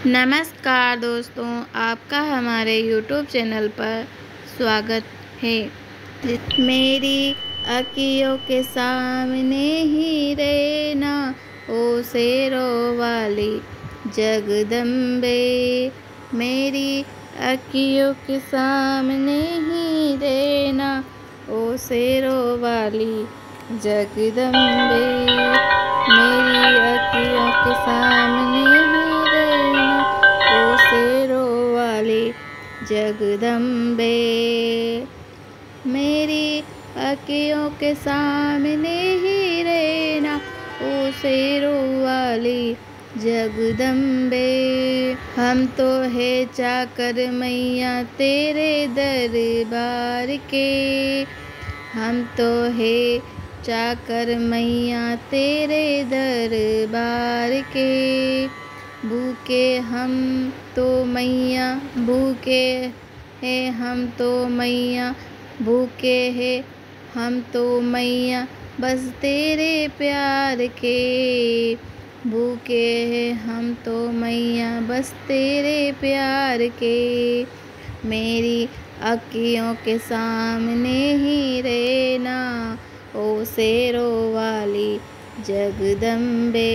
नमस्कार दोस्तों, आपका हमारे YouTube चैनल पर स्वागत है। मेरी अखियों के सामने ही रहना, ओ शेरों वाली जगदम्बे। मेरी अखियों के सामने ही रहना, ओ शेरों वाली जगदम्बे। मेरी अखियों के सामने ही रहना, ओ शेरों वाली जगदम्बे। मेरी अखियों के सामने ही रहना, ओ शेरों वाली जगदम्बे। हम तो है चाकर मैया तेरे दरबार के, हम तो है चाकर मैया तेरे दरबार के। भूखे हम तो मैया, भूखे है हम तो मैया, भूखे है हम तो मैया बस तेरे प्यार के। भूखे है हम तो मैया बस तेरे प्यार के। मेरी अखियों के सामने ही रहना, ओ शेरों वाली जगदम्बे,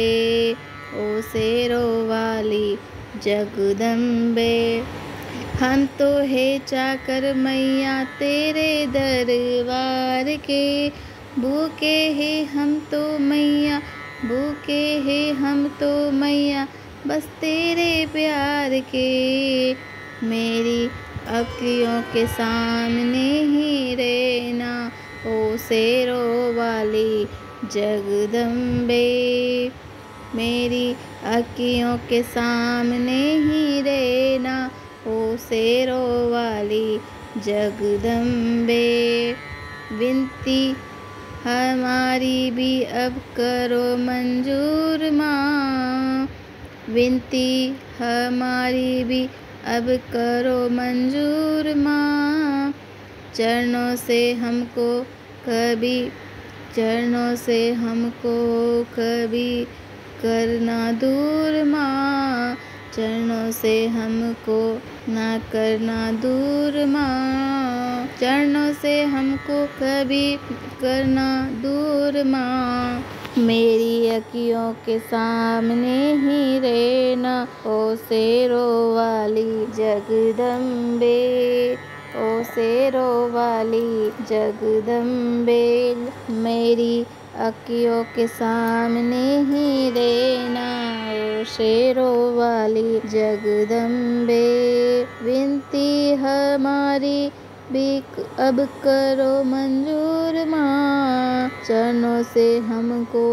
ओ शेरों वाली जगदम्बे। हम तो है चाकर मैया तेरे दरबार के, भूखे है हम तो मैया, भूखे है हम तो मैया बस तेरे प्यार के। मेरी अखियों के सामने ही रहना, ओ शेरों वाली जगदम्बे। मेरी अखियों के सामने ही रहना, ओ शेरों वाली जगदम्बे। विनती हमारी भी अब करो मंजूर माँ, विनती हमारी भी अब करो मंजूर माँ। चरणों से हमको कभी, चरणों से हमको कभी करना दूर माँ, चरणों से हमको ना करना दूर माँ। चरणों से हमको कभी करना दूर माँ। मेरी अखियों के सामने ही रहना, ओ शेरों वाली जगदम्बे, ओ शेरों वाली जगदम्बे। मेरी अखियों के सामने ही रहना, ओ शेरों वाली जगदम्बे। विनती हमारी भी अब करो मंजूर माँ। चरणों से हमको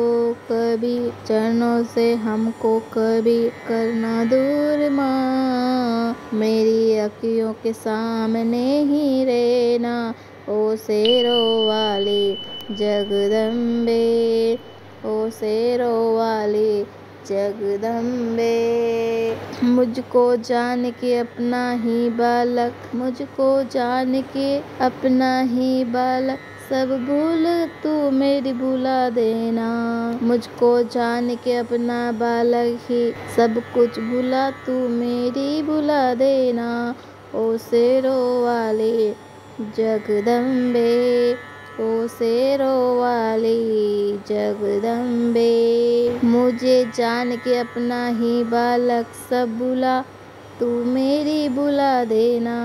कभी, चरणों से हमको कभी करना दूर माँ। मेरी अखियों के सामने ही रहना, ओ शेरों वाली जगदम्बे, ओ शेरों वाली जगदम्बे। मुझको जान के अपना ही बालक, मुझको जान के अपना ही बालक, सब भूल तू मेरी भुला देना। मुझको जान के अपना बालक ही सब कुछ भुला तू मेरी भुला देना, ओ शेरों वाली जगदम्बे, ओ शेरों वाली जगदम्बे। मुझे जान के अपना ही बालक सब भुला तू मेरी भुला देना,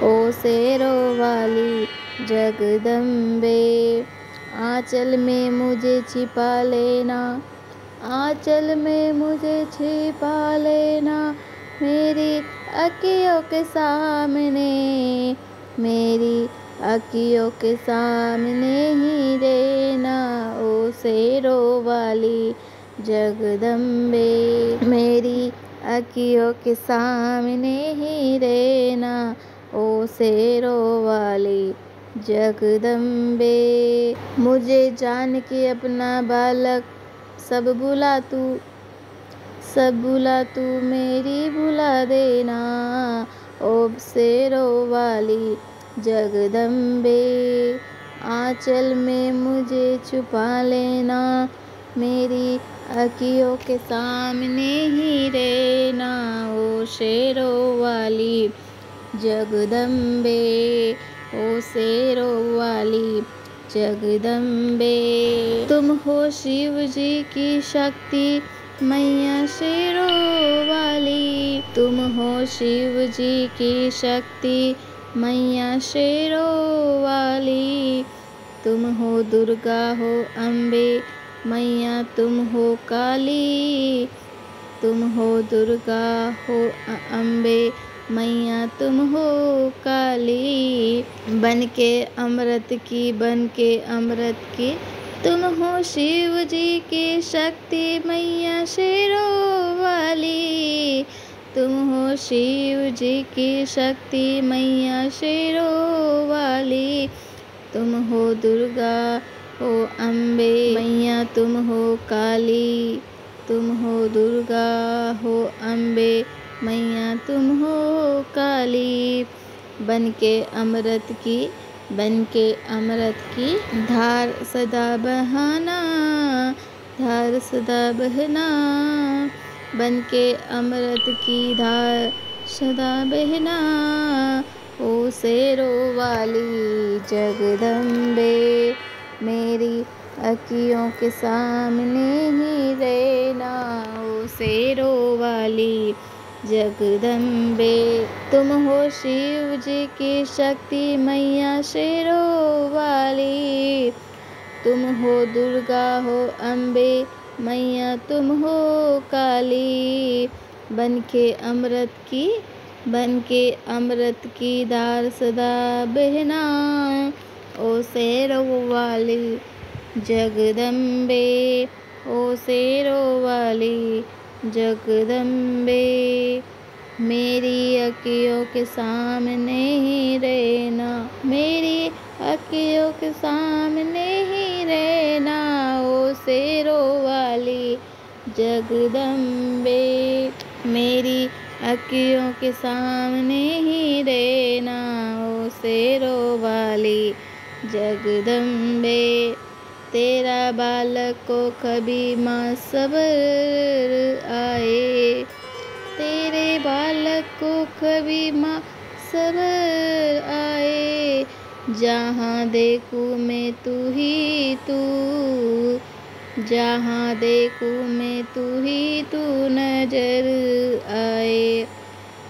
ओ शेरों वाली जगदम्बे। आंचल में मुझे छिपा लेना, आंचल में मुझे छिपा लेना। मेरी अखियों के सामने, मेरी अखियों के सामने ही रहना, ओ शेरों वाली जगदम्बे। मेरी अखियों के सामने ही रहना, ओ शेरों वाली जगदम्बे। मुझे जान के अपना बालक सब भुला तू, सब भुला तू मेरी भुला देना, ओ शेरों वाली जगदम्बे। आंचल में मुझे छुपा लेना, मेरी अखियों के सामने ही रहना, शेरों वाली जगदम्बे, ओ शेरों वाली जगदम्बे। तुम हो शिव जी की शक्ति मैया शेरों वाली, तुम हो शिव जी की शक्ति मैया शेरों वाली। तुम हो दुर्गा हो अम्बे मैया तुम हो काली, तुम हो दुर्गा हो अम्बे मैया तुम हो काली। बन के अमृत की, बन के अमृत की, तुम हो शिव जी की शक्ति मैया शेरों वाली, तुम हो शिव जी की शक्ति मैया शेरों वाली। तुम हो दुर्गा हो अम्बे मैया तुम हो काली, तुम हो दुर्गा हो अम्बे मैया तुम हो काली। बन के अमृत की, बन के अमृत की धार सदा बहाना, धार सदा बहना। बन के अमृत की धार सदा बहना, ओ शेरों वाली जगदम्बे। मेरी अखियों के सामने ही रहना, ओ शेरों वाली जगदम्बे। तुम हो शिव जी की शक्ति मैया शेरों वाली, तुम हो दुर्गा हो अम्बे मैया तुम हो काली। बन के अमृत की, बन के अमृत की धार सदा बहना, ओ शेरों वाली जगदम्बे, ओ शेरों वाली जगदम्बे। मेरी अखियों के सामने ही रहना, मेरी अखियों के सामने ही रहना, ओ शेरों वाली जगदम्बे। मेरी अखियों के सामने ही रहना, ओ शेरों वाली जगदम्बे। तेरा बालक को कभी माँ सब्र आए, तेरे बालक को कभी माँ सब्र आए। जहाँ देखूँ मैं तू ही तू, जहाँ देखूँ मैं तू ही तू नजर आए।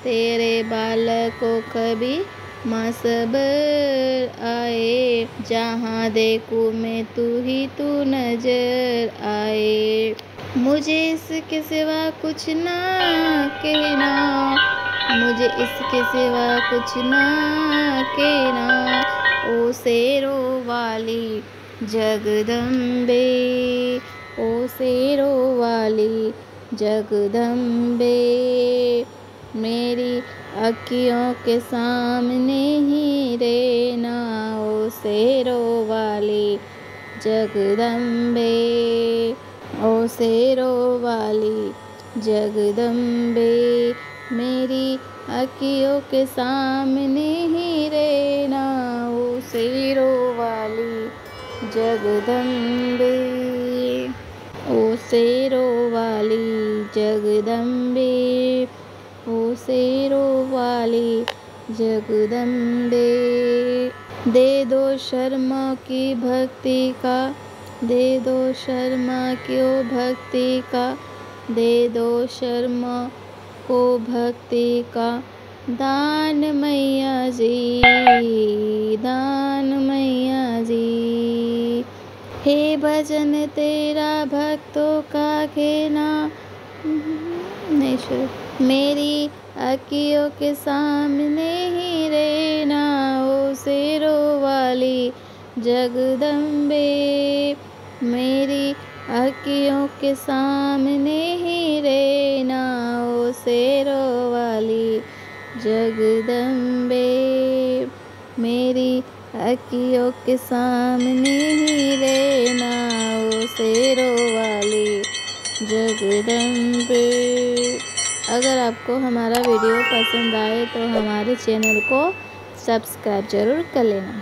तेरे बालक को कभी माँ सब्र आए, जहाँ देखूँ मैं तू ही तू नजर आए। मुझे इसके सिवा कुछ ना कहना, मुझे इसके सिवा कुछ ना कहना, ओ शेरों वाली जगदम्बे, ओ शेरों वाली जगदम्बे। मेरी अखियों के सामने ही रहना, ओ शेरों वाली जगदम्बे, ओ शेरों वाली जगदम्बे। मेरी अखियों के सामने ही रहना, ओ शेरों वाली जगदम्बे, ओ शेरों वाली जगदम्बे, ओ शेरों वाली जगदम्बे। दे दो शर्मा की भक्ति का, दे दो शर्मा क्यों भक्ति का, दे दो शर्मा को भक्ति का दान मैया जी, दान मैया जी। हे भजन तेरा भक्तों का कहना, नहीं शुरू। मेरी अखियों के सामने ही रहना, ओ शेरों वाली जगदम्बे। मेरी अखियों के सामने ही रहना, ओ शेरों वाली जगदम्बे। मेरी अखियों के सामने ही रहना, ओ शेरों वाली जगदम्बे। अगर आपको हमारा वीडियो पसंद आए तो हमारे चैनल को सब्सक्राइब ज़रूर कर लेना।